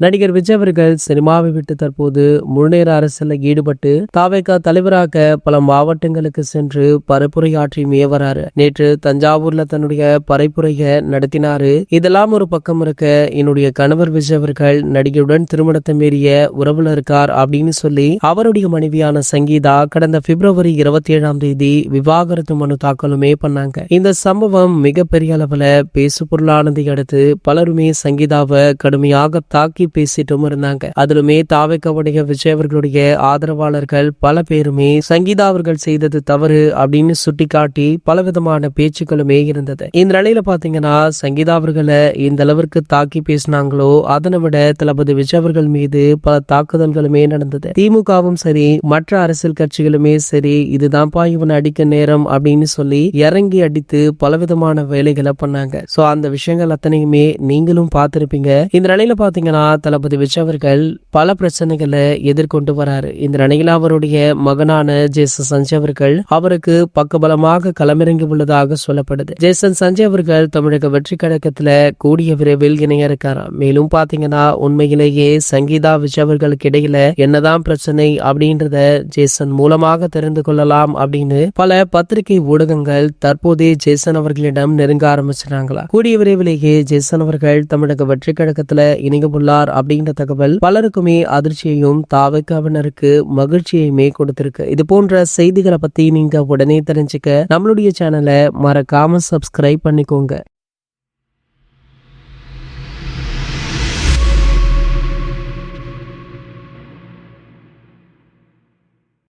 நடிகர் விஜய் அவர்கள் சினிமாவை விட்டு தற்போது முழுநேர அரசியலில் ஈடுபட்டு தாவேகா தலைவராக பல மாவட்டங்களுக்கு சென்று பரப்புரையாற்றி வராரு. நேற்று தஞ்சாவூர்ல தன்னுடைய பரப்புரையை நடத்தினாரு. இதெல்லாம் ஒரு பக்கம் இருக்க, என்னுடைய கணவர் விஜய் அவர்கள் நடிகையுடன் திருமணத்தை மீறிய உறவுல இருக்கார் அப்படின்னு சொல்லி அவருடைய மனைவியான சங்கீதா கடந்த பிப்ரவரி 27 விவாகரத்து மனு தாக்கலுமே பண்ணாங்க. இந்த சம்பவம் மிகப்பெரிய அளவுல பேசு பொருளானதை அடுத்து பலருமே சங்கீதாவை கடுமையாக தாக்கி பேசிட்டும் இருந்தாங்க. அதிலுமே தாவேக்காவுடைய விஜய் அவர்களுடைய ஆதரவாளர்கள் பல பேருமே சங்கீதா அவர்கள் செய்தது தவறு அப்படின்னு சுட்டிக்காட்டி பலவிதமான பேச்சுக்களுமே இருந்தது. இந்த நிலையில பாத்தீங்கன்னா சங்கீதா அவர்களை இந்த அளவிற்கு தாக்கி பேசினாங்களோ அதனை விட தளபதி விஜய் அவர்கள் மீது பல தாக்குதல்களுமே நடந்தது. திமுகவும் சரி மற்ற அரசியல் கட்சிகளுமே சரி இதுதான்ப்பா இவன் அடிக்க நேரம் அப்படின்னு சொல்லி இறங்கி அடித்து பலவிதமான வேலைகளை பண்ணாங்க. சோ அந்த விஷயங்கள் அத்தனையுமே நீங்களும் பார்த்திருப்பீங்க. இந்த நிலையில பாத்தீங்கன்னா தளபதி விஜய் அவர்கள் பல பிரச்சனைகளை எதிர்கொண்டு வராரு. இந்த நிலையில அவருடைய மகனான ஜேசன் சஞ்சய் அவர்கள் அவருக்கு பக்கபலமாக களமிறங்கி உள்ளதாக சொல்லப்படுது. ஜேசன் சஞ்சய் அவர்கள் தமிழக வெற்றி கழகத்துல கூடிய விரைவில் இணைய இருக்காராம். மேலும் பாத்தீங்கன்னா உண்மையிலேயே சங்கீதா விஜய் அவர்களுக்கு இடையில என்னதான் பிரச்சனை அப்படின்றத ஜேசன் மூலமாக தெரிந்து கொள்ளலாம் அப்படின்னு பல பத்திரிகை ஊடகங்கள் தற்போதே ஜேசன் அவர்களிடம் நெருங்க ஆரம்பிச்சிட்டாங்களா. கூடிய விரைவிலேயே ஜேசன் அவர்கள் தமிழக வெற்றி கழகத்துல இணைய உள்ளார் அப்படின்ற தகவல் பலருக்குமே அதிர்ச்சியையும் தாவேக்காவினருக்கு மகிழ்ச்சியையுமே கொடுத்திருக்கு. இது போன்ற செய்திகளை பத்தி நீங்க உடனே தெரிஞ்சுக்க நம்மளுடைய சேனலை மறக்காம சப்ஸ்கிரைப் பண்ணிக்கோங்க.